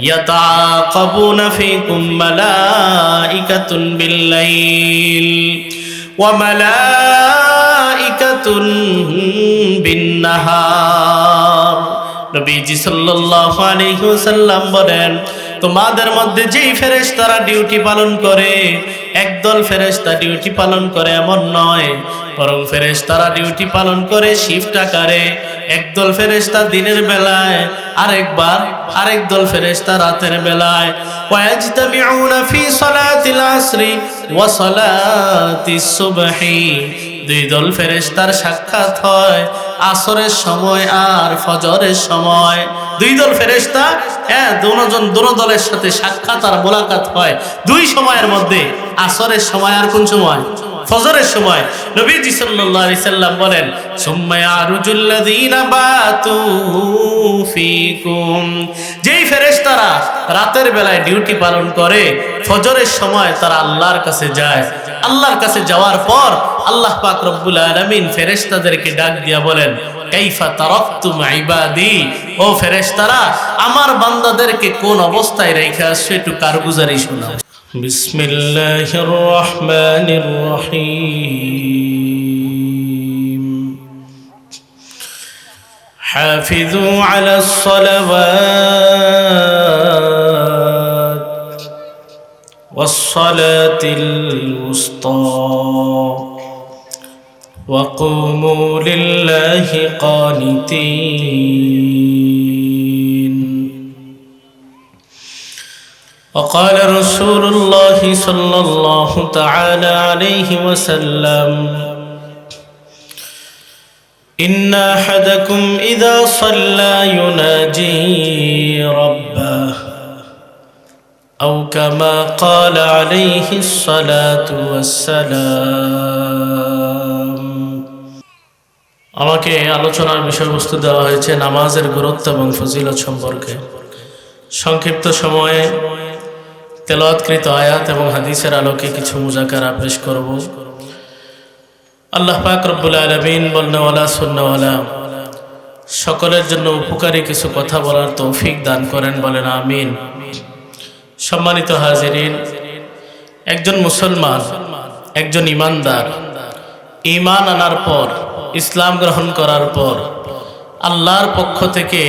ইয়াতাআকাবুনা ফীকুম মালাইকাতুন বিল-লাইল ওয়া মালাইকাতুন বিন-নাহার। নবীজি সাল্লাল্লাহু আলাইহি ওয়াসাল্লাম বলেন, তোমাদের মধ্যে যেই ফেরেশতারা ডিউটি পালন করে, একদল ফেরেশতা ডিউটি পালন করে এমন নয়, বরং ফেরেশতারা ডিউটি পালন করে শিফট আকারে। একদল ফেরেশতা দিনের বেলায়, আরেকদল ফেরেশতা রাতের বেলায়। ওয়াজতামিউনা ফি সালাতিল আসরি ওয়া সালাতিস সুবহি। দুই দল ফেরেশতার সাক্ষাৎ হয় আসরের সময় আর ফজরের সময়। দুই দল ফেরেশতা দুনো দলের সাথে সাক্ষাৎ আর মোলাকাত হয় দুই সময়ের মধ্যে, আসরের সময় আর কোন সময়? ফজরের সময়। নবীজি সাল্লাল্লাহু আলাইহি সাল্লাম বলেন, সুম্মা ইয়ারুজুল লাযীনা বাতু ফীকুম। যেই ফেরেশতারা রাতের বেলায় ডিউটি পালন করে, ফজরের সময় তারা আল্লাহর কাছে যায়। আল্লাহর কাছে যাওয়ার পর আল্লাহ পাক রব্বুল আলামিন ফেরেশতাদেরকে ডাক দিয়া বলেন, কাইফা তারাকতুম ইবাদি, ও ফেরেশতারা আমার বান্দাদেরকে কোন অবস্থায় রেখে আসছো একটু কারগুজারি শোনাও। বিসমিল্লাহির রহমানির রহিম। হাফিজু আলাস সালাওয়াত ওয়াস সালাতিল উসতা ওয়া কুমু লিল্লাহি কানিতিন। وقال رسول الله صلى الله تعالى عليه وسلم، إن أحدكم إذا صلى يناجي ربه أو كما قال عليه الصلاة والسلام। আমাকে আলোচনার বিষয়বস্তু দেওয়া হয়েছে নামাজের গুরুত্ব এবং ফজিলত সম্পর্কে। সংক্ষিপ্ত সময়ে তেলাওয়াতকৃত আয়াত এবং হাদিসের আলোকে কিছু মুযাকারা পেশ করব। আল্লাহ পাক রব্বুল আলামিন বলনেওয়ালা সুন্নাওয়ালা সকলের জন্য উপকারী কিছু কথা বলার তৌফিক দান করেন, বলেন আমিন। সম্মানিত হাজিরিন, একজন মুসলমান, একজন ইমানদার ঈমান আনার পর, ইসলাম গ্রহণ করার পর আল্লাহর পক্ষ থেকে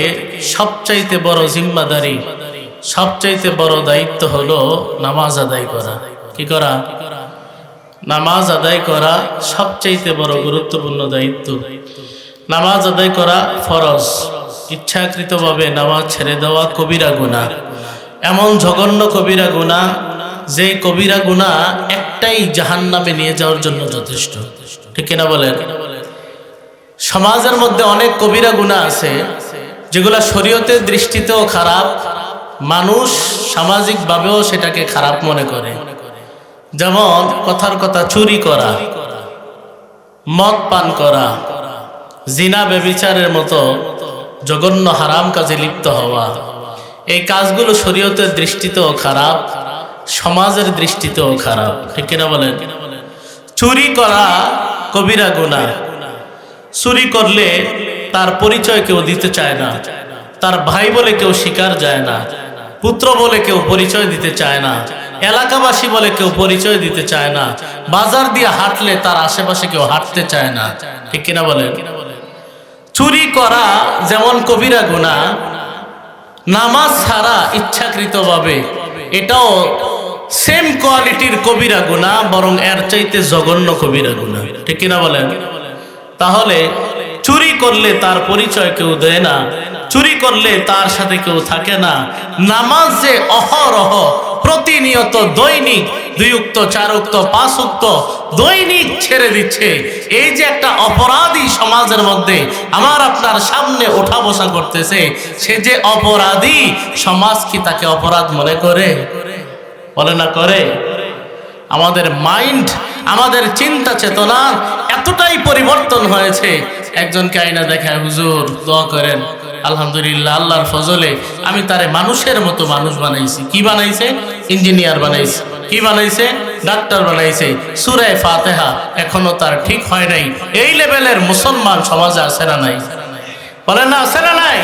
সবচাইতে বড় জিম্মাদারি, সবচাইতে বড় দায়িত্ব হলো নামাজ আদায় করা। কি করা? নামাজ আদায় করা সবচাইতে বড় গুরুত্বপূর্ণ দায়িত্ব। নামাজ আদায় করা ফরজ। ইচ্ছাকৃতভাবে নামাজ ছেড়ে দেওয়া কবিরা গুনাহ, এমন জঘন্য কবিরা গুনাহ যে কবিরা গুনাহ একটাই জাহান্নামে নিয়ে যাওয়ার জন্য যথেষ্ট। ঠিক কিনা বলেন? সমাজের মধ্যে অনেক কবিরা গুনাহ আছে যেগুলা শরীয়তের দৃষ্টিতেও খারাপ, মানুষ সামাজিকভাবেও সেটাকে খারাপ মনে করে। যেমন কথার কথা চুরি করা, মদ পান করা, জিনা ব্যভিচারের মতো জঘন্য হারাম কাজে লিপ্ত হওয়া। এই কাজগুলো শরীয়তের দৃষ্টিতেও খারাপ, সমাজের দৃষ্টিতেও খারাপ। ঠিক কিনা বলেন? চুরি করা কবিরা গুনাহ। চুরি করলে তার পরিচয় কেউ দিতে চায় না, তার ভাই বলে কেউ স্বীকার যায় না, পুত্র বলে কেউ পরিচয় দিতে চায় না, এলাকাবাসী বলে কেউ পরিচয় দিতে চায় না, বাজার দিয়ে হাঁটলে তার আশেপাশে কেউ হাঁটতে চায় না। ঠিক কিনা বলেন? চুরি করা যেমন কবিরা গুনাহ, নামাজ ছাড়া ইচ্ছাকৃতভাবে এটাও সেম কোয়ালিটির কবিরা গুনাহ, বরং এর চাইতে জঘন্য কবিরা গুনাহ। ঠিক কিনা বলেন? তাহলে চুরি করলে তার পরিচয় কেউ দেয় না, চুরি করলে তার সাথে কেউ থাকে না। নামাজ যে অহরহ প্রতিনিয়ত দৈনিক 2 উক্ত 4 উক্ত 5 উক্ত দৈনিক ছেড়ে দিচ্ছে, এই যে একটা অপরাধী সমাজের মধ্যে আমার আপনার সামনে ওঠা বসা করতেছে, সে যে অপরাধী, সমাজ কি তাকে অপরাধ মনে করে? বলে না করে? আমাদের মাইন্ড, আমাদের চিন্তা চেতনা এতটাই পরিবর্তন হয়েছে। একজনকে আয়না দেখায়, হুজুর দোয়া করেন, আলহামদুলিল্লাহ আল্লাহর ফজলে আমি তারে মানুষের মতো মানুষ বানাইছি। কি বানাইছে? ইঞ্জিনিয়ার বানাইছে। কি বানাইছে? ডাক্তার বানাইছে। সূরা ফাতিহা এখনো তার ঠিক হয় নাই। এই লেভেলের মুসলমান সমাজে আছে না নাই? বলেন না আছে না নাই?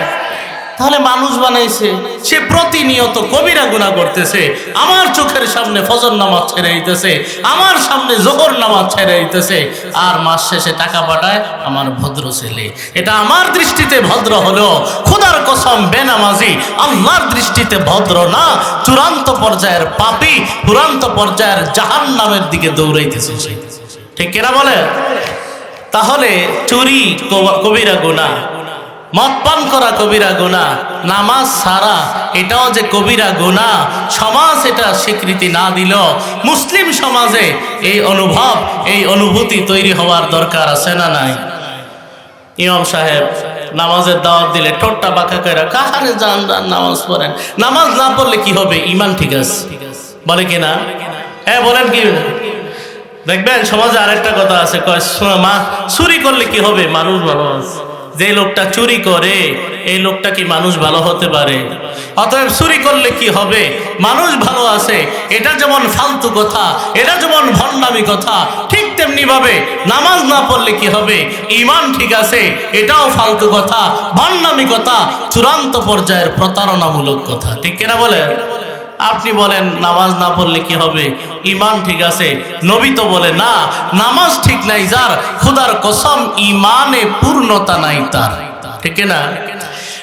তাহলে মানুষ বানাইছে, সে প্রতিনিয়ত কবিরা গুনাহ করতেছে, আমার চোখের সামনে ফজর নামাজ ছেড়ে দিতেছে, আমার সামনে জোহর নামাজ ছেড়ে দিতেছে, আর মাস শেষে টাকা পাঠায় আমার ভদ্র ছেলে। এটা আমার দৃষ্টিতে ভদ্র হলো, খোদার কসম বেনামাজি আল্লাহর দৃষ্টিতে ভদ্র না, চূড়ান্ত পর্যায়ের পাপী, চূড়ান্ত পর্যায়ের জাহান্নামের দিকে দৌড়াইতেছে সে। ঠিক কিনা বলে? তাহলে চুরি কবিরা গুনাহ, মদ পান করা কবিরা গুনাহ, নামাজ ছাড়া এটাও যে কবিরা গুনাহ, সমাজ এটা স্বীকৃতি না দিল, মুসলিম সমাজে এই অনুভব, এই অনুভূতি তৈরি হওয়ার দরকার আছে না নাই? ইমাম সাহেব নামাজের দাওয়াত দিলে ঠোঁটটা বাঁকা করে কাহারে যান নামাজ পড়েন। নামাজ না পড়লে কি হবে? ইমান ঠিক আছে বলে কিনা? হ্যাঁ বলেন কি? দেখবেন সমাজে আরেকটা কথা আছে, কয় মা চুরি করলে কি হবে? মানুষ ভালো আছে। যে লোকটা চুরি করে এই লোকটা কি মানুষ ভালো হতে পারে? অতএব চুরি করলে কি হবে? মানুষ ভালো আছে। এটা যেমন ফালতু কথা, এটা যেমন ভণ্ডামি কথা, ঠিক তেমনি ভাবে নামাজ না পড়লে কি হবে? ঈমান ঠিক আছে, এটাও ফালতু কথা, ভণ্ডামি কথা, চূড়ান্ত পর্যায়ের প্রতারণামূলক কথা। ঠিক কিনা বলেন? আপনি বলেন নামাজ না পড়লে কি হবে? ঈমান ঠিক আছে। নবী তো বলে না, নামাজ ঠিক নাই যার, খোদার কসম ঈমানে পূর্ণতা নাই তার। ঠিক না?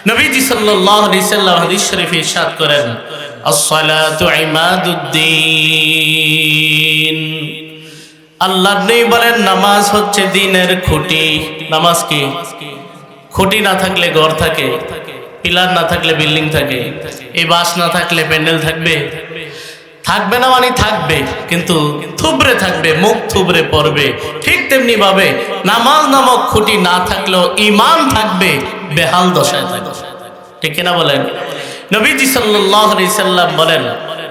নবীজি সাল্লাল্লাহু আলাইহি সাল্লাম হাদিস শরীফে ইরশাদ করেন, আস-সালাতু ইমাদুদ্দিন। আল্লাহর নবী বলেন নামাজ হচ্ছে দ্বীনের খুঁটি। নামাজ কি? খুঁটি না থাকলে ঘর থাকে, পিলার না থাকলে বিল্ডিং থাকে, এই বাস না থাকলে প্যান্ডেল থাকবে? থাকবে না মানে থাকবে, কিন্তু থুবড়ে থাকবে, মুখ থুবড়ে পড়বে। ঠিক তেমনি ভাবে নামাজ নামক খুঁটি না থাকলেও ঈমান থাকবে, বেহাল দশায় থাকবে। ঠিক কিনা বলেন? নবীজি সাল্লাল্লাহু আলাইহি সাল্লাম বলেন,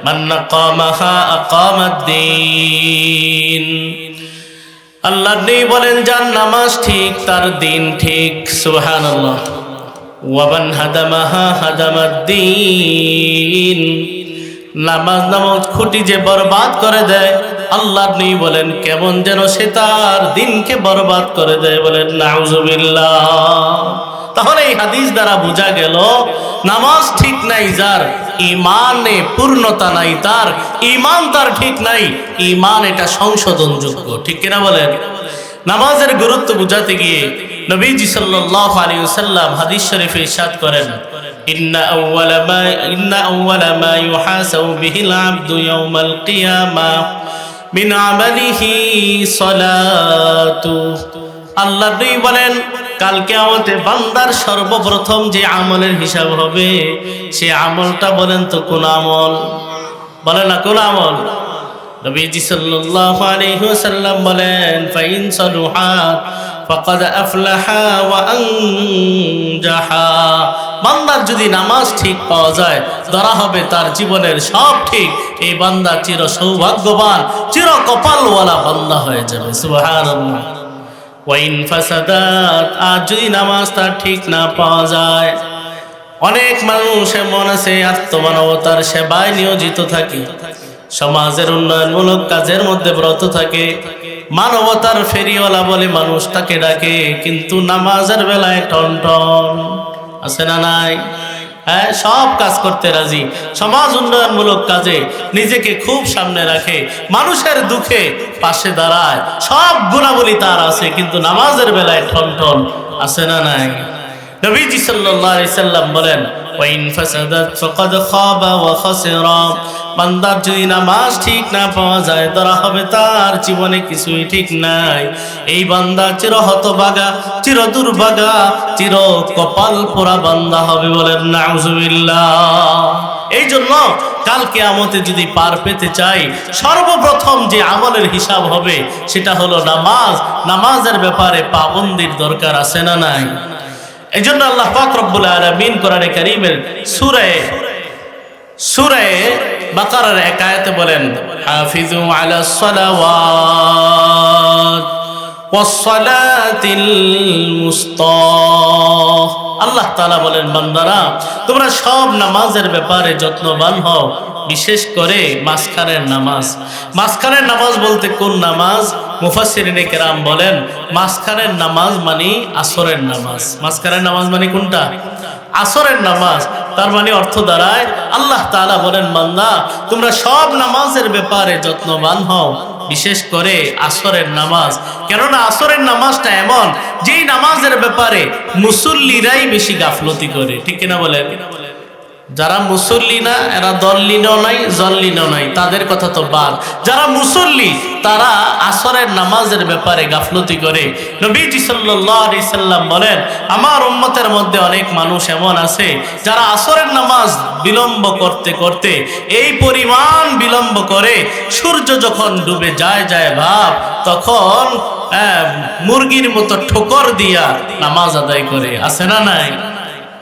মান আকামাহা আকামাদ্দিন। আল্লাহ নবী বলেন, যার নামাজ ঠিক তার দিন ঠিক। সুবহানাল্লাহ। ওয়ামান হাদামাহা হাদামাদ্দিন। নামাজ নামাজ খুঁটি যে বরবাদ করে দেয়, আল্লাহ নবী বলেন কেমন যেন সে তার দিনকে বরবাদ করে দেয়। বলেন নাউজুবিল্লাহ। তাহলে এই হাদিস দ্বারা বোঝা গেল নামাজ ঠিক নাই যার, ঈমানে পূর্ণতা নাই তার, ঈমান তার ঠিক নাই, ঈমান এটা সংশোধনযোগ্য। ঠিক কিনা বলেন? নামাজের গুরুত্ব বুঝাতে গিয়ে নবীজি সাল্লাল্লাহু আলাইহি ওয়াসাল্লাম হাদিস শরীফে ইরশাদ করেন, ইন্না আউওয়ালা মা ইউহাসাবু বিহিল আবদু ইয়াউমাল কিয়ামাহ মিন আমালিহি সালাতু। আল্লাহ নবী বলেন, কাল কিয়ামতে বান্দার সর্বপ্রথম যে আমলের হিসাব হবে, সে আমলটা বলেন তো কোন আমল? বলে না কোন আমল? নবীজি সাল্লাল্লাহু আলাইহি ওয়াসাল্লাম বলেন, ফাইন সালুহাত ফাকাদ আফলাহা ওয়া আনজাহা। বান্দার যদি নামাজ ঠিক পাওয়া যায়, ধরা হবে তার জীবনের সব ঠিক, এই বান্দা চির সৌভাগ্যবান, চির কপালওয়ালা বান্দা হয়ে যাবে। সুবহানাল্লাহ। ওয়াইন ফাসাদাত, আর যদি নামাজ তার ঠিক না পাওয়া যায়, অনেক মানুষ এমন আছে আত্মমানবতার সেবায় নিয়োজিত থাকে, সমাজের উন্নয়নমূলক কাজের মধ্যে ব্রত থাকে, মানবতার ফেরিওয়ালা বলে মানুষ তাকে ডাকে, কিন্তু নামাজের বেলায় টনটন। আছে না নাই? হ্যাঁ, সব কাজ করতে রাজি, সমাজ উন্নয়নমূলক কাজে নিজেকে খুব সামনে রাখে, মানুষের দুঃখে পাশে দাঁড়ায়, সব গুণাবলী তার আছে, কিন্তু নামাজের বেলায় ঠনঠন। আছে না নাই? নবীজি সাল্লাল্লাহু আলাইহি সাল্লাম বলেন, ওয়াইন ফাসাদাত ফাকাদ খাবা ওয়া খাসিরা। বান্দার যদি নামাজ ঠিক না পাওয়া যায়, ধরা হবে তার জীবনে কিছুই ঠিক নাই, এই বান্দা চির হতভাগা, চির দুর্ভাগা, চির কপাল পোড়া বান্দা হবে। বলেন নাউজুবিল্লাহ। এই জন্য কাল কিয়ামতে যদি পার পেতে চাই, সর্বপ্রথম যে আমলের হিসাব হবে সেটা হলো নামাজ। নামাজের ব্যাপারে পাবন্দির দরকার আছে না নাই? এই জন্য আল্লাহ পাক রব্বুল আলামিন কোরআনে কারীমের সূরা বাকারার এক আয়াতে বলেন, হাফিজু আলাস সালাওয়াত ওয়াস সালাতিল মুস্তা। আল্লাহ তাআলা বলেন, বান্দারা তোমরা সব নামাজের ব্যাপারে যত্নবান হও, বিশেষ করে মাঝখানের নামাজ। মাঝখানের নামাজ বলতে কোন নামাজ? মুফাসসিরিনে কেরাম বলেন, মাঝখানের নামাজ মানে আসরের নামাজ। মাঝখানের নামাজ মানে কোনটা? আসরের নামাজ, তার মানে অর্থ দাঁড়ায় আল্লাহ তাআলা বলেন, বান্দা তোমরা সব নামাজের ব্যাপারে যত্নবান হও, বিশেষ করে আসরের নামাজ। কেননা আসরের নামাজটা এমন যেই নামাজের ব্যাপারে মুসল্লিরাই বেশি গাফলতি করে, ঠিক কিনা বলেন? যারা মুসল্লি না এরা দল্লিনও নাই জল্লিনও নাই, তাদের কথা তো বাদ। যারা মুসল্লি তারা আসরের নামাজের ব্যাপারে গাফলতি করে। নবীজি সাল্লাল্লাহু আলাইহি সাল্লাম বলেন, আমার উম্মতের মধ্যে অনেক মানুষ এমন আছে যারা আসরের নামাজ বিলম্ব করতে করতে এই পরিমাণ বিলম্ব করে, সূর্য যখন ডুবে যায় ভাব, তখন মুরগির মতো ঠোকর দিয়া নামাজ আদায় করে। আছে না নাই?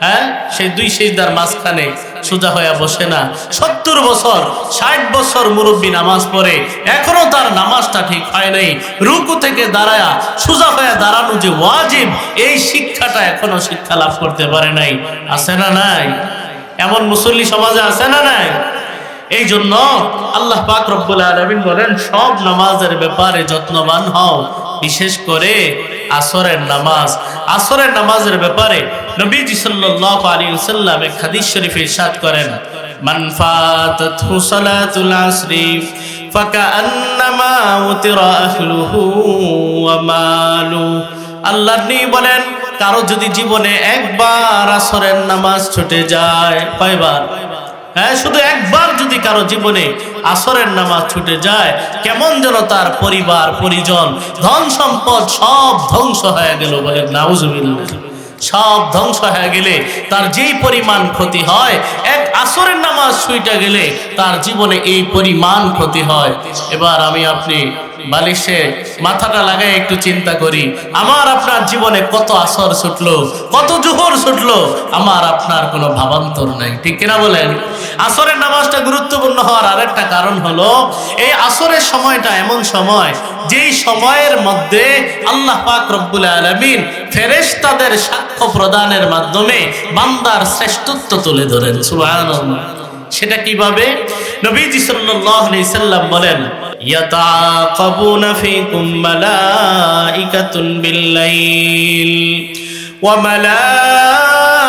হ্যাঁ, সেই দুই সিজদার মাঝখানে সোজা হয়ে বসে না। 70 বছর 60 বছর মুরব্বী নামাজ পড়ে, এখনো তার নামাজটা ঠিক হয় নাই। রুকু থেকে দাঁড়ায়া সোজা হয়ে দাঁড়ানো যে ওয়াজিব, এই শিক্ষাটা এখনো শিক্ষা লাভ করতে পারে নাই। আছে না নাই? এমন মুসল্লি সমাজে আছে না নাই? এই জন্য আল্লাহ পাক রব্বুল আলামিন বলেন, সব নামাজের ব্যাপারে যত্নবান হও, বিশেষ করে আসরের নামাজ। আসরের নামাজের ব্যাপারে নবীজি সাল্লাল্লাহু আলাইহি ওয়াসাল্লাম এক হাদিস শরীফে ইরশাদ করেন, মান ফাতাতহু সালাতুল আসরি ফাকান্নামা উতিরা আহলুহু ওয়া মালু। আল্লাহর নবী বলেন, কারো যদি জীবনে একবার আসরের নামাজ ছুটে যায়, কয়বার? হ্যাঁ, শুধু একবার যদি কারো জীবনে আসরের নামাজ ছুটে যায়, কেমন যেন তার পরিবার পরিজন ধন সম্পদ সব ধ্বংস হয়ে গেল। বলে নাউজুবিল্লাহ। সব ধ্বংস হয়ে গেলে তার যেই পরিমাণ ক্ষতি হয়, এক আসরের নামাজ ছুটে গেলে তার জীবনে এই পরিমাণ ক্ষতি হয়। এবার আমি আপনি বালিশে মাথাটা লাগাই একটু চিন্তা করি, আমার আপনার জীবনে কত আসর ছুটলো, কত জোহর ছুটলো, আমার আপনার কোনো ভাবান্তর নাই, ঠিক কিনা বলেন? আসরের নামাজটা গুরুত্বপূর্ণ হওয়ার আরেকটা কারণ হলো, এই আসরের সময়টা এমন সময় যেই সময়ের মধ্যে আল্লাহ পাক রব্বুল আলামিন ফেরেশতাদের সাক্ষ্য প্রদানের মাধ্যমে বান্দার শ্রেষ্ঠত্ব তুলে ধরেন। সুবহানাল্লাহ। সেটা কিভাবে? নবীজি সাল্লাল্লাহু আলাইহি সাল্লাম বলেন, ইয়াতাকাবুনা ফীকুম মালাইকাতুন বিল-লাইল ওয়া মালাইকাতুন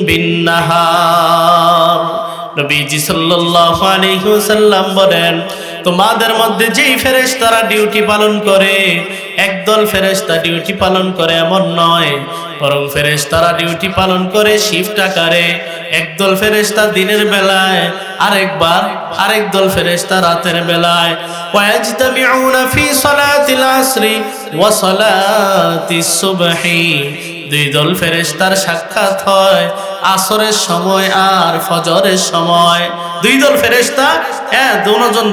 বিন-নাহার। নবীজি সাল্লাল্লাহু আলাইহি ওয়াসাল্লাম বলেন, তোমাদের মধ্যে যেই ফেরেশতারা ডিউটি পালন করে, একদল ফেরেশতা ডিউটি পালন করে এমন নয়, বরং ফেরেশতারা ডিউটি পালন করে শিফট আকারে। একদল ফেরেশতা দিনের বেলায়, আরেকদল ফেরেশতা রাতের বেলায়। ওয়াজতামিউনা ফি সালাতিল আসরি ওয়া সালাতিস সুবহি। দুই দল ফেরেশতার সাক্ষাৎ হয় আসরের সময় আর ফজরের সময়। দুই দল ফেরেশতা,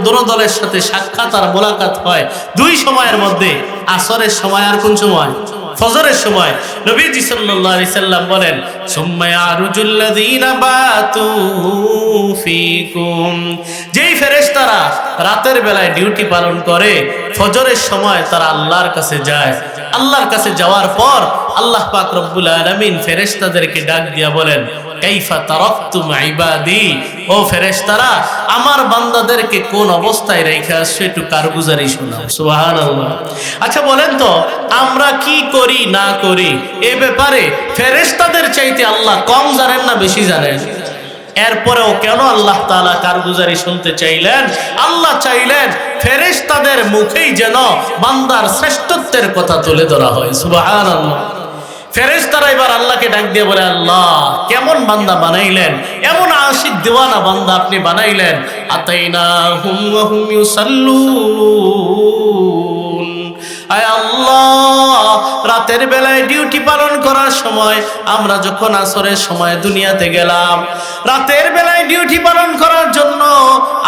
দুনো দলের সাথে সাক্ষাৎ আর মোলাকাত হয় দুই সময়ের মধ্যে, আসরের সময় আর কোন সময়? ফজরের সময়। নবীজি সাল্লাল্লাহু আলাইহি সাল্লাম বলেন, সুম্মা ইয়ারুজুল্লাযীনা বাতু ফীকুম। যেই ফেরেশতারা রাতের বেলায় ডিউটি পালন করে, ফজরের সময় তারা আল্লাহর কাছে যায়। আল্লাহর কাছে যাওয়ার পর আল্লাহ পাক রব্বুল আলামিন ফেরেশতাদেরকে ডাক দিয়া বলেন, কাইফা তারাকতুম ইবাদি। ও ফেরেশতারা, আমার বান্দাদেরকে কোন অবস্থায় রেখে আসছো একটু কারগুজারি শোনাও। সুবহানাল্লাহ। আচ্ছা বলেন তো, আমরা কি করি না করি এ ব্যাপারে ফেরেশতাদের চাইতে আল্লাহ কম জানেন না বেশি জানেন? এরপরেও কেন আল্লাহ তাআলা কারগুজারি শুনতে চাইলেন? আল্লাহ চাইলেন ফেরেশতাদের মুখেই যেন বান্দার শ্রেষ্ঠত্বের কথা তুলে ধরা হয়। সুবহানাল্লাহ। ফেরেশতারা এবার আল্লাহকে ডাক দিয়ে বলে, আল্লাহ কেমন বান্দা বানাইলেন, এমন আশিক দিওয়ানা বান্দা আপনি বানাইলেন। আতাইনাহুম ওয়া হুম ইউসাল্লুন। আয় আল্লাহ, রাতের বেলায় ডিউটি পালন করার সময় আমরা যখন আসরের সময় দুনিয়াতে গেলাম, রাতের বেলায় ডিউটি পালন করার জন্য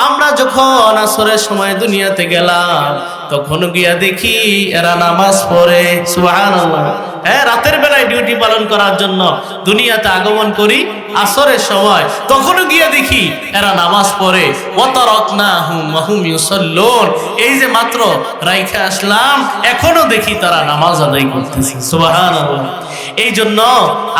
আমরা যখন আসরের সময় দুনিয়াতে গেলাম, তখন গিয়া দেখি এরা নামাজ পড়ে। সুবহানাল্লাহ। হ্যাঁ, রাতের বেলায় ডিউটি পালন করার জন্য দুনিয়াতে আগমন করি আসরের সময়, তখনও গিয়া দেখি এরা নামাজ পড়ে। ওয়াতারাকনাহুম ওয়া হুম ইউসাল্লুন। এই যে মাত্র রাইখা আসলাম, এখনো দেখি তারা নামাজ আদায় করতেছে। সুবহানাল্লাহ। এই জন্য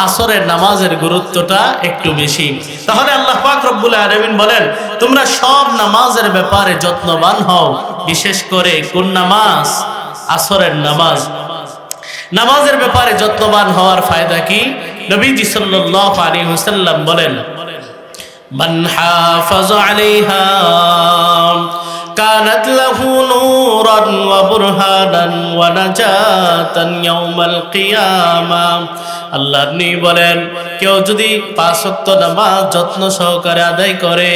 আসরের নামাজের গুরুত্বটা একটু বেশি। তাহলে আল্লাহ পাক রব্বুল আলামিন বলেন, তোমরা সব নামাজের ব্যাপারে যত্নবান হও, বিশেষ করে কোন নামাজ? আসরের নামাজ। নামাজের ব্যাপারে যত্নবান হওয়ার ফায়দা কি? নবীজি সাল্লাল্লাহু আলাইহি ওয়াসাল্লাম বলেন, মান হাফাযা আলাইহা কানাত লাহু নূরান ওয়া বুরহানান ওয়া নাজাতান ইয়াউমাল কিয়ামাহ। আল্লাহর নবী বলেন, কেউ যদি 5 ওয়াক্ত নামাজ যত্ন সহকারে আদায় করে,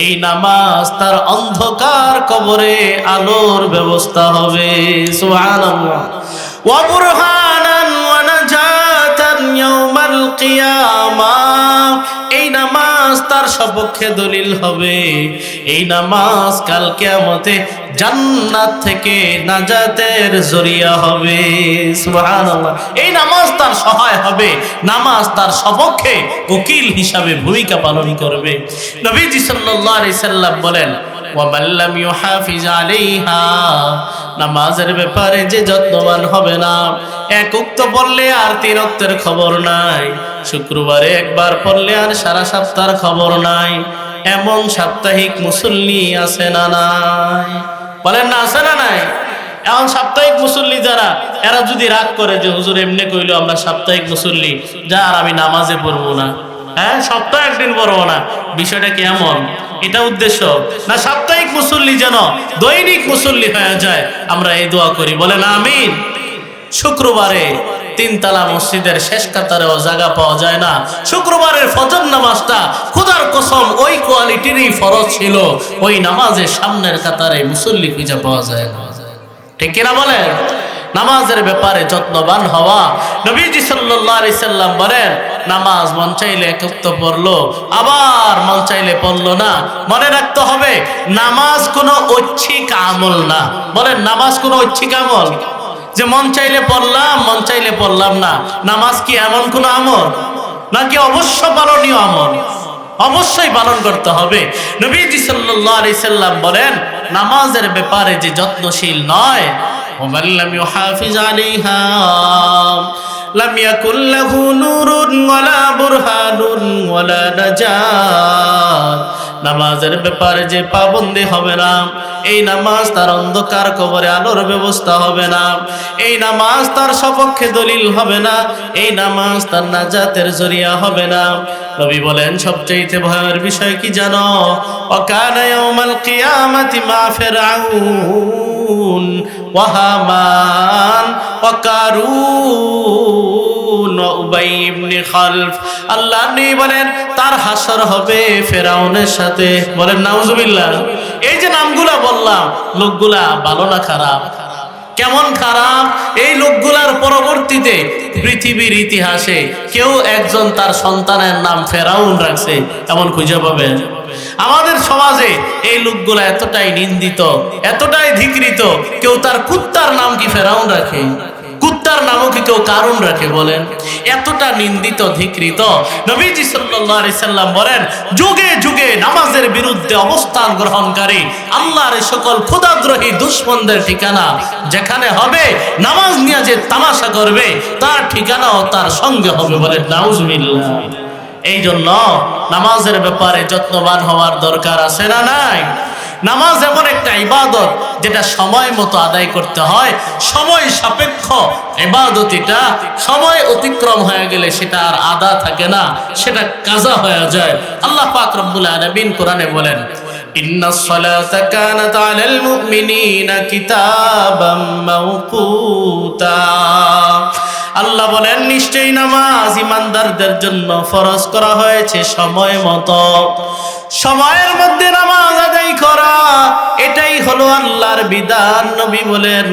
এই নামাজ তার অন্ধকার কবরে আলোর ব্যবস্থা হবে। সুবহানাল্লাহ। ওয়া বুরহানান ওয়া নাজাতান ইয়াউমাল কিয়ামাহ, এই নামাজ তার সপক্ষে দলিল হবে। এই নামাজ কাল কিয়ামতে জান্নাত থেকে নাজাতের জরিয়া হবে। সুবহানাল্লাহ। এই নামাজ তার সহায় হবে, নামাজ তার সপক্ষে উকিল হিসাবে ভূমিকা পালন করবে। নবীজি সাল্লাল্লাহু আলাইহি সাল্লাম বলেন, ওয়া মান লাম ইউহাফিজ আলাইহা, নামাজের ব্যাপারে যে যত্নবান হবে না, 1 ওয়াক্ত পড়লে আর 3 ওয়াক্তের খবর নাই, শুক্রবারে একবার পড়লে আর সারা সপ্তাহের খবর নাই, এমন সাপ্তাহিক মুসল্লি আছে না নাই? বলেন না, আছে না নাই? এখন সাপ্তাহিক মুসল্লি যারা, এরা যদি রাগ করে যে হুজুর এমনি কইলো আমরা সাপ্তাহিক মুসল্লি, যা আর আমি নামাজে পড়বো না, হ্যাঁ সপ্তাহে একদিন পড়বো না, বিষয়টা কি এমন? এটা উদ্দেশ্য না? সাপ্তাহিক মুসল্লি যেন দৈনিক মুসল্লি হয়ে যায়, আমরা এই দোয়া করি। বলেন আমিন। শুক্রবারে 3 তালা মসজিদের শেষ কাতারেও জায়গা পাওয়া যায় না। শুক্রবারের ফজর নামাজটা খোদার কসম ওই কোয়ালিটিরই ফরজ ছিল, ওই নামাজের সামনের কাতারে মুসল্লি খুঁজে পাওয়া যায় না। ঠিক কিনা বলেন? নামাজের ব্যাপারে যত্নবান হওয়া। নবীজি সাল্লাল্লাহু আলাইহি সাল্লাম বলেন, নামাজ মন চাইলে 1 ওয়াক্ত পড়লো, আবার মন চাইলে পড়লো না। মনে রাখতে হবে, নামাজ কোনো ঐচ্ছিক আমল না। বলেন, নামাজ কোনো ঐচ্ছিক আমল যে মন চাইলে পড়লাম মন চাইলে পড়লাম না? নামাজ কি এমন কোন আমল নাকি অবশ্য পালনীয় আমল? অবশ্যই পালন করতে হবে। নবীজি সাল্লাল্লাহু আলাইহি সাল্লাম বলেন, নামাজের ব্যাপারে যে যত্নশীল নয়, ওমান লাম ইউহাফিজ আলাইহা লাম ইয়াকুল লাহু নূরুন ওয়ালা বুরহানুন ওয়ালা নাজাত, নামাজের ব্যাপারে যে পাবন্দী হবে না, এই নামাজ তার অন্ধকার কবরে আলোর ব্যবস্থা হবে না, এই নামাজ তার সপক্ষে দলিল হবে না, এই নামাজ তার নাজাতের জরিয়া হবে না। নবী বলেন, সবচেয়ে ভয়ের বিষয় কি জানো? ওয়াকানা ইয়াউমাল কিয়ামাতি মা ফিরআউন ওয়া হামান ওয়া কারুন ওয়া উবাই ইবনে খালফ। আল্লাহ নবী বলেন, তার হাসর হবে ফেরাউনের সাথে। বলেন নাউজুবিল্লাহ। এই যে নামগুলা বললাম, লোকগুলা ভালো না খারাপ? কেমন খারাপ? এই লোকগুলার পরবর্তীতে পৃথিবীর ইতিহাসে কেউ একজন তার সন্তানের নাম ফেরাউন রাখছে এমন খুঁজে পাবেন? আমাদের সমাজে এই লোকগুলা এতটাই নিন্দিত, এতটাই ধিকৃত, কেউ তার কুত্তার নাম কি ফেরাউন রাখে? কুত্তার নামও কি কেউ কারুন রাখে? বলেন, এতটা নিন্দিত ধিকৃত। নবীজি সাল্লাল্লাহু আলাইহি সাল্লাম বলেন, যুগে যুগে নামাজের বিরুদ্ধে অবস্থান গ্রহণকারী আল্লাহর সকল খোদাদ্রোহী দুশমনদের ঠিকানা যেখানে হবে, নামাজ নিয়ে যে তামাশা করবে তার ঠিকানাও তার সঙ্গে হবে। বলেন নাউজুবিল্লাহ। এই জন্য নামাজের ব্যাপারে যত্নবান হওয়ার দরকার আছে না নাই? নামাজ এমন একটা ইবাদত যেটা সময় মতো আদায় করতে হয়। সময় সাপেক্ষ ইবাদত, এটা সময় অতিক্রম হয়ে গেলে সেটা আর আদা থাকে না, সেটা কাজা হয়ে যায়। আল্লাহ পাক রব্বুল আলামিন কোরআনে বলেন, ইন্নাস সালাতা কানাত আলাল মুমিনিনা কিতাবাম মাওকুতা। আল্লাহ বলেন, নিশ্চয়ই নামাজ ইমানদারদের জন্য ফরজ করা হয়েছে সময় মতো। সময়ের মধ্যে নামাজ আদায় করা, এটাই হলো আল্লাহর বিধান। নবী বলেন,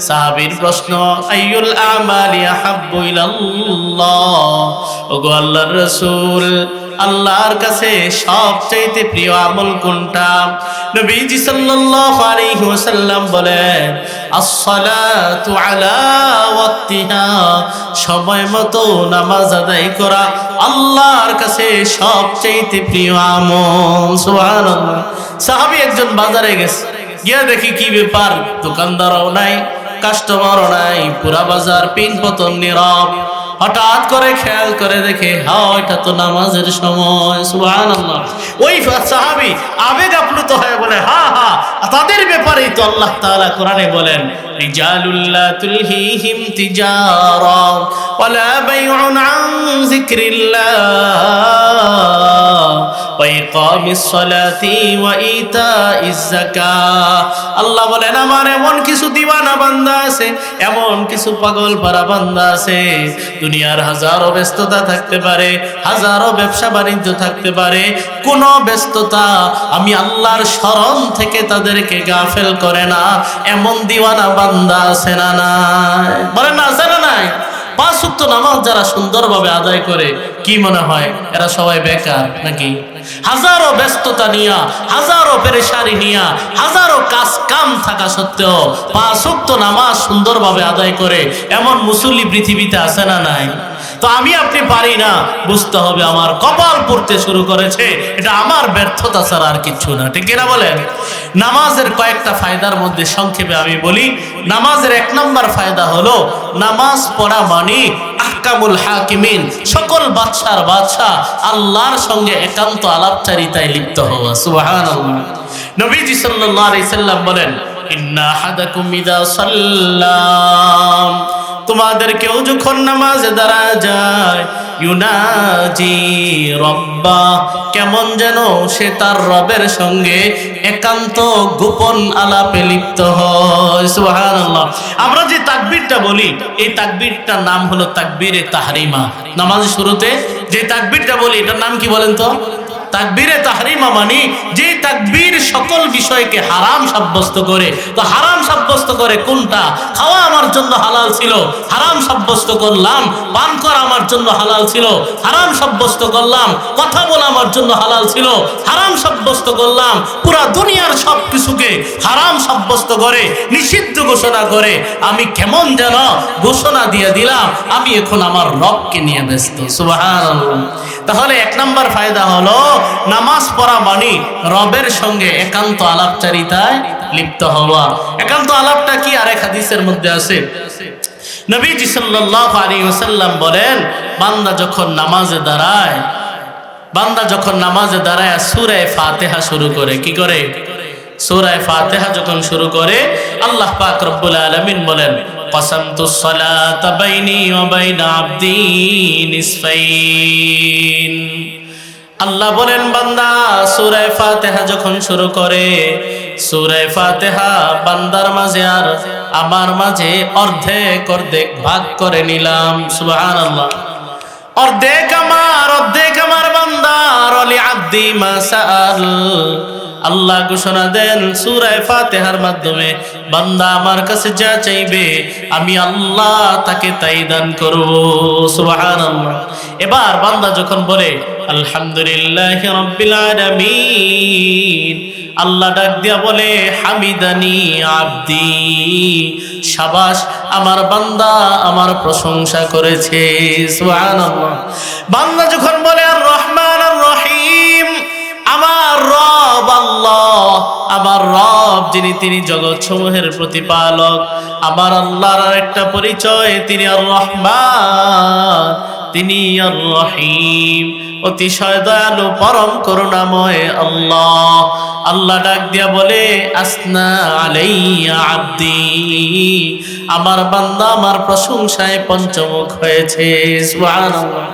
সাহাবীর প্রশ্ন, আইয়ুল আমালি আহাব্বু ইলাল্লাহ, ওগো আল্লাহর রাসূল, আল্লাহর কাছে সবচেয়ে প্রিয় আমল কোনটা? নবীজি সাল্লাল্লাহু আলাইহি ওয়াসাল্লাম বলেন, as-salatu ala waqtiha, সময় মতো নামাজ আদায় করা আল্লাহর কাছে সবচেয়ে প্রিয় আমল। সুবহানাল্লাহ। সাহাবী একজন বাজারে গেছে, গিয়ে দেখি কি ব্যাপার, দোকানদারও নাই, কাস্টমারও নাই, পুরা বাজার পিন পতন নীরব। হঠাৎ করে খেয়াল করে দেখে, হ্যাঁ এটা তো নামাজের সময়। সুবহানাল্লাহ। ওই সাহাবী আবেগ আপ্লুত হয়ে বলে, হ্যাঁ হ্যাঁ, তাদের ব্যাপারেই তো আল্লাহ তাআলা কোরআনে বলেন, রিজালুল্লাহ তুলহিহিম তিজারা ওয়ালা বাইউন আন যিকরিল্লাহ ওয়া ইকামিস সালাতি ওয়া ইতাইজ যাকাহ। আল্লাহ বলেন আমার এমন কিছু দিওয়ানা বান্দা আছে, এমন কিছু পাগল পারা বান্দা আছে, দুনিয়ার হাজারো ব্যস্ততা থাকতে পারে, হাজারো ব্যবসা বাণিজ্য থাকতে পারে, কোন ব্যস্ততা আমি আল্লাহর স্মরণ থেকে তাদেরকে গাফেল করে না, এমন দিওয়ানা বান্দা আছে না নাই? বলেন না আছে না নাই? 5 ওয়াক্ত নামাজ যারা সুন্দরভাবে আদায় করে, কি মনে হয় এরা সবাই বেকার নাকি? হাজারো ব্যস্ততা নিয়া, হাজারো পেরেশানি নিয়া, হাজারো কাজ কাম থাকা সত্ত্বেও 5 ওয়াক্ত নামাজ সুন্দরভাবে আদায় করে এমন মুসল্লি পৃথিবীতে আছে না নাই? তো আমি আপনি পারি না, বুঝতে হবে আমার কপাল পড়তে শুরু করেছে, এটা আমার ব্যর্থতা ছাড়া আর কিচ্ছু না। ঠিক কিনা বলেন? নামাজের কয়েকটা ফায়দার মধ্যে সংক্ষেপে আমি বলি। নামাজের 1 নম্বর ফায়দা হলো নামাজ পড়া মানে আহকামুল হাকিমিন, সকল বাদশার বাদশাহ আল্লাহর সঙ্গে একান্ত আলাপচারিতায় লিপ্ত হওয়া। সুবহানাল্লাহ। নবীজি সাল্লাল্লাহু আলাইহি সাল্লাম বলেন, ইন্না আহাদাকুম ইযা সাল্লাম, তোমাদের কেউ যখন নামাজে দাঁড়া যায়, ইউনাজি রব্বা, কেমন যেন সে তার রবের সঙ্গে একান্ত গোপন আলাপে লিপ্ত হয়। সুবহানাল্লাহ। আমরা যে তাকবীরটা বলি, এই তাকবীরটার নাম হলো তাকবীরে তাহরিমা। নামাজের শুরুতে যে তাকবীরটা বলি, এটার নাম কি বলেন তো? তাকবীরে তাহরিমা মানে যে তাকবীর সকল বিষয়কে হারাম সাব্যস্ত করে। তো হারাম সাব্যস্ত করে কোনটা? খাওয়া আমার জন্য হালাল ছিল, হারাম সাব্যস্ত করলাম। পান করা আমার জন্য হালাল ছিল, হারাম সাব্যস্ত করলাম। কথা বলা আমার জন্য হালাল ছিল, হারাম সাব্যস্ত করলাম। পুরা দুনিয়ার সব কিছুকে হারাম সাব্যস্ত করে, নিষিদ্ধ ঘোষণা করে আমি কেমন যেন ঘোষণা দিয়ে দিলাম আমি এখন আমার রবকে নিয়ে ব্যস্ত। সুবহানাল্লাহ। তাহলে 1 নম্বর ফায়দা হলো নামাজ পড়া মানে রবের সঙ্গে একান্ত আলাপচারিতায় লিপ্ত হওয়া। একান্ত আলাপটা কি? আরেক হাদিসের মধ্যে আছে, নবীজি সাল্লাল্লাহু আলাইহি ওয়াসাল্লাম বলেন, বান্দা যখন নামাজে দাঁড়ায় সূরা ফাতিহা শুরু করে। কি করে? সূরা ফাতিহা যখন শুরু করে, আল্লাহ পাক রব্বুল আলামিন বলেন, কাসামতুস সালাতা বাইনি ওয়া বাইনা আবদি নিসফাইন। আল্লাহ বলেন বান্দা সূরা ফাতিহা যখন শুরু করে, সূরা ফাতিহা বান্দার মাঝে আর আমার মাঝে অর্ধেক অর্ধেক ভাগ করে নিলাম। সুবহানাল্লাহ। অর্ধেক আমার বান্দার, ওয়ালি আব্দি মা সাআল। আল্লাহ ঘোষণা দেন সূরা ফাতিহার মাধ্যমে, বান্দা আমার কাছে যা চাইবে আমি আল্লাহ তাকে তাই দান করব। সুবহানাল্লাহ। এবার বান্দা যখন বলে আলহামদুলিল্লাহি রাব্বিল আলামিন, আল্লাহ ডাক দিয়া বলে হামিদানি আব্দি, শাবাশ আমার বান্দা আমার প্রশংসা করেছে। সুবহানাল্লাহ। বান্দা যখন বলে আর রহমান আর রহিম, আমার রব আল্লাহ, আমার রব যিনি, তিনি জগৎ সমূহের প্রতিপালক। আমার আল্লাহর আরেকটা পরিচয়, তিনি আর রহমান, তিনি আর রহিম, অতিশয় দয়ালু পরম করুণাময় আল্লাহ। আল্লাহ ডাক দিয়া বলে আসনা আলাইয়া আব্দি, আমার বান্দা আমার প্রশংসায় পঞ্চমুখ হয়েছে। সুবহানাল্লাহ।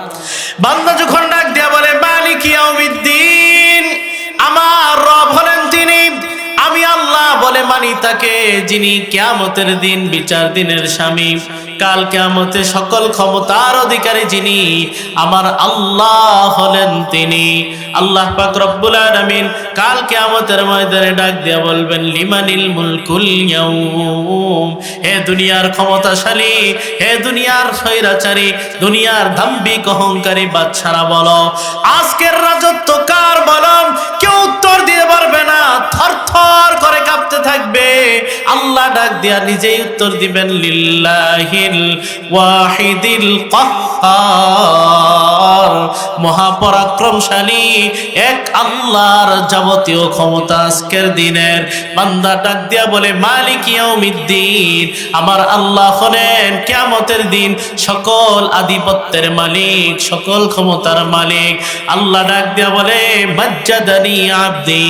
বান্দা যখন ডাক দিয়া বলে মালিক ইয়াউমিদ্দিন, আমার রব হলেন তিনি, আমি আল্লাহ বলে মানি তাকে, যিনি কিয়ামতের দিন বিচার দিনের স্বামী, কাল কিয়ামতে সকল ক্ষমতার অধিকারী যিনি, আমার আল্লাহ হলেন তিনি। আল্লাহ পাক রব্বুল আলামিন কাল কিয়ামতের ময়দানে ডাক দিয়া বলবেন লিমানিল মুলকুল ইয়াউম, হে দুনিয়ার ক্ষমতাশালী, হে দুনিয়ার স্বৈরাচারী, দুনিয়ার দাম্ভিক অহংকারী বাদশারা বলো আজকের রাজত্ব কার? বলো। কেউ উত্তর দিতে পারবে না, থরথর করে কাঁপতে থাকবে। আল্লাহ ডাক দিয়া নিজেই উত্তর দিবেন লিল্লাহিল ওয়াহিদিল কাহ্হার, মহাপরাক্রমশালী এক আল্লাহর যাবতীয় ক্ষমতা আজকের দিনের। বান্দা ডাক দিয়া বলে মালিক ইয়াউমিদ্দিন, আমার আল্লাহ হলেন কিয়ামতের দিন সকল আধিপত্যের মালিক, সকল ক্ষমতার মালিক। আল্লাহ ডাক দিয়া বলে মাজ্জাদানি আব্দি,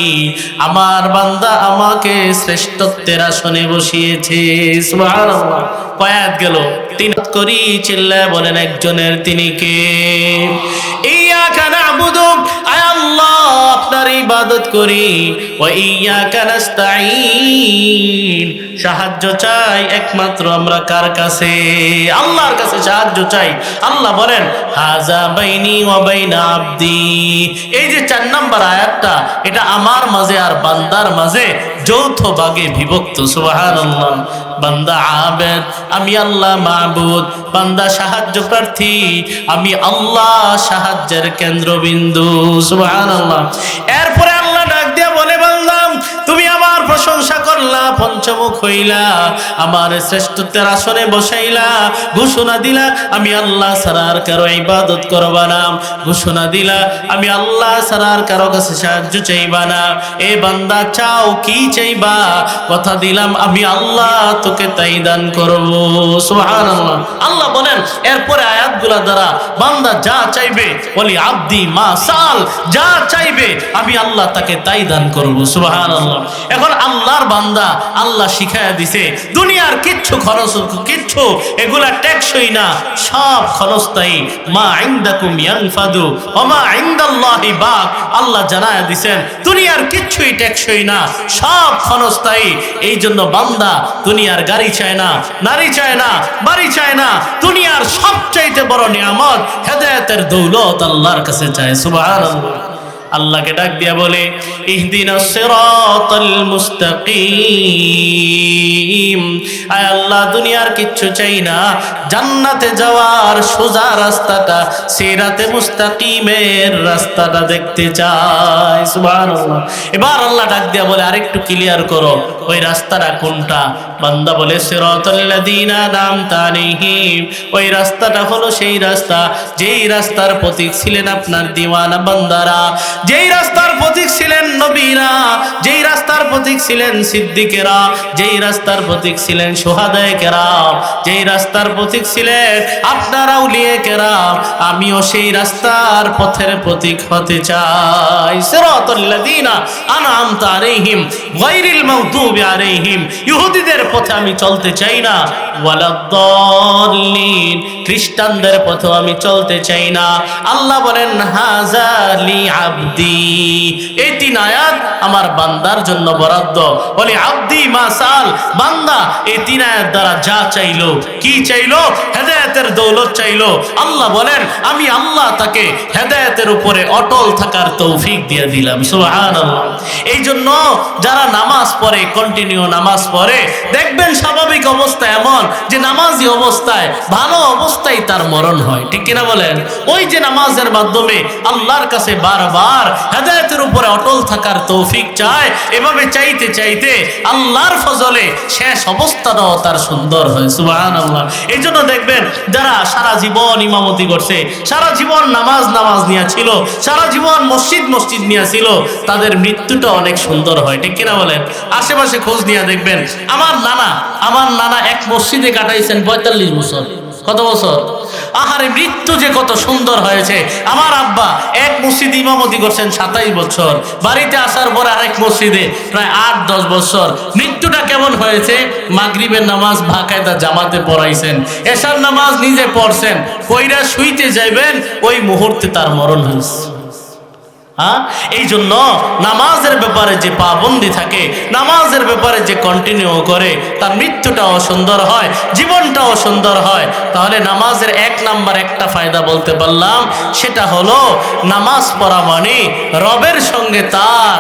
আমার বান্দা আমাকে শ্রেষ্ঠত্বের আসনে বসিয়েছে। সুবহানাল্লাহ। কয়াত গেল তিন করি চিল্লায় বলেন একজনের তিনি কে? ইয়াকা না'বুদু, আয় আল্লাহ আপনার ইবাদত করি, ওয়া ইয়াকা নাস্তাঈন সাহায্য চাই একমাত্র আমরা কার কাছে? আল্লাহর কাছে সাহায্য চাই। আল্লাহ বলেন হাযা বাইনি ওয়া বাইনা আবদি। এই যে 4 নাম্বার আয়াতটা, এটা আমার মাঝে আর বান্দার মাঝে যৌথ ভাগে বিভক্ত। সুবহানাল্লাহ। বান্দা আবেদ, আমি আল্লাহ মাবুদ। বান্দা সাহায্য প্রার্থী, আমি আল্লাহ সাহায্যের কেন্দ্রবিন্দু। সুবহানাল্লাহ। এরপরে আল্লাহ ডাক দিয়া বলে, বান্দা তুমি আমার প্রশংসা করলা, পঞ্চমুখ হইলা, আমার শ্রেষ্ঠত্বের আসনে বসাইলা, ঘোষণা দিলা আমি আল্লাহ ছাড়া আর কারো ইবাদত করবা না, ঘোষণা দিলা আমি আল্লাহ ছাড়া আর কারো কাছে সাহায্য চাইবা না। এ বান্দা চাও কি চাইবা? কথা দিলাম আমি আল্লাহ তোকে তাই দান করব। সুবহানাল্লাহ। আল্লাহ বলেন এরপরে আয়াতগুলা দ্বারা বান্দা যা চাইবে, বলি আব্দি মা সাল, যা চাইবে আমি আল্লাহ তাকে তাই দান করব। সুবহানাল্লাহ। এখন আল্লাহর বান্দা আল্লাহ শিখায়া দিছে দুনিয়ার কিচ্ছু খরচ, কিচ্ছু এগুলা টেকসই না, সব ক্ষণস্থায়ী। মা ইনদাকুম ইয়ানফাদু ওয়া মা ইনদাল্লাহি বাক। আল্লাহ জানায়া দিছেন দুনিয়ার কিচ্ছুই টেকসই না, সব ক্ষণস্থায়ী। এই জন্য বান্দা দুনিয়ার গাড়ি চায় না, নারী চায় না, বাড়ি চায় না, দুনিয়ার সবচাইতে বড় নিয়ামত হেদায়েতের দৌলত আল্লাহর কাছে চায়। সুবহানাল্লাহ। আল্লাহকে ডাক দিয়া বলে ইহদিনাস সিরাতাল মুস্তাকিম। আয় আল্লাহ দুনিয়ার কিচ্ছু চাই না, জান্নাতে যাওয়ার সোজা রাস্তাটা, সিরাতে মুস্তাকিমের রাস্তাটা দেখতে চাই। সুবহানাল্লাহ। এবার আল্লাহ ডাক দিয়া বলে আরেকটু ক্লিয়ার করো, ওই রাস্তাটা কোনটা? বান্দা বলে সিরাতাল লাযিনা আন'আমতা আলাইহিম। ওই রাস্তাটা হলো সেই রাস্তা যেই রাস্তার প্রতীক ছিলেন আপনার দিওয়ানা বান্দারা, যেই রাস্তার প্রতীক ছিলেন নবীরা, যেই রাস্তার প্রতীক ছিলেন সিদ্দিকেরা, যেই রাস্তার প্রতীক ছিলেন শুহাদায়ে কেরাম, যেই রাস্তার প্রতীক ছিলেন আপনার আউলিয়া কেরাম। আমিও সেই রাস্তার পথের প্রতীক হতে চাই। সিরাতাল লাযিনা আন'আমতা আলাইহিম গায়রিল মাগদুবি আলাইহিম। ইহুদিদের পথে আমি চলতে চাই না, ওয়ালাদ-দাল্লিন খ্রিস্টানদের পথে আমি চলতে চাই না। আল্লাহ বলেন হাযা লি আবদি। এই 3 আয়াত আমার বান্দার জন্য বরাদ্দ। বলে আবদি মা সাল, বান্দা এই 3 আয়াত দ্বারা যা চাইলো, কি চাইলো? হেদায়েতের দৌলত চাইলো। আল্লাহ বলেন আমি আল্লাহ তাকে হেদায়েতের উপরে অটল থাকার তৌফিক দিয়ে দিলাম। সুবহানাল্লাহ। এই জন্য যারা নামাজ পড়ে, কন্টিনিউ নামাজ পড়ে, দেখবেন স্বাভাবিক অবস্থা এমন যে নামাজি অবস্থায়, ভালো অবস্থায় তার মরণ হয়। ঠিক কিনা বলেন? ওই যে নামাজের মাধ্যমে আল্লাহর কাছে বারবার হেদায়েতের উপরে অটল থাকার তৌফিক চায়, এভাবে চাইতে চাইতে আল্লাহর ফজলে শেষ অবস্থাটাও তার সুন্দর হয়। সুবহানাল্লাহ। এই জন্য দেখবেন যারা সারা জীবন ইমামতি করছে, সারা জীবন নামাজ নিয়ে ছিল, সারা জীবন মসজিদ নিয়ে ছিল, তাদের মৃত্যুটা অনেক সুন্দর হয়। ঠিক কিনা বলেন? আশেপাশে খোঁজ নিয়ে দেখবেন আমার নানা এক মসজিদে কাটাইছেন 45 বছর। কত বছর? আহারে মৃত্যু যে কত সুন্দর হয়েছে। আমার আব্বা এক মসজিদে ইমামতি করছেন 27 বছর, বাড়িতে আসার পর আরেক মসজিদে প্রায় 8-10 বছর। মৃত্যুটা কেমন হয়েছে? মাগরিবের নামাজ বাকায়দা জামাতে পড়াইছেন, এশার নামাজ নিজে পড়ছেন, কইরা শুইতে যাইবেন ওই মুহূর্তে তার মরণ হয়েছে। এই জন্য নামাজের ব্যাপারে যে পাবন্দি থাকে, নামাজের ব্যাপারে যে কন্টিনিউ করে, তার মৃত্যুটাও সুন্দর হয়, জীবনটাও সুন্দর হয়। তাহলে নামাজের 1 নাম্বার একটা ফায়দা বলতে পারলাম, সেটা হলো নামাজ পড়া মানে রবের সঙ্গে তার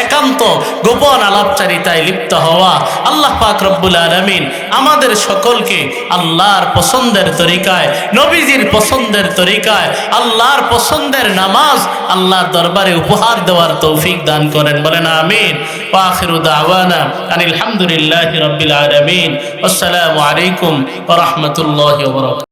একান্ত গোপন আলাপচারিতায় লিপ্ত হওয়া। আল্লাহ পাক রব্বুল আলামিন আমাদের সকলকে আল্লাহর পছন্দের তরিকায়, নবীজির পছন্দের তরিকায়, আল্লাহর পছন্দের নামাজ আল্লাহর দরবারে উপহার দেওয়ার তৌফিক দান করেন। বলেন আমিন। ওয়া আখিরু দাওয়ানা আনিল হামদুলিল্লাহি রাব্বিল আলামিন। আসসালামু আলাইকুম ওয়া রাহমাতুল্লাহি ওয়া বারাকাতুহু।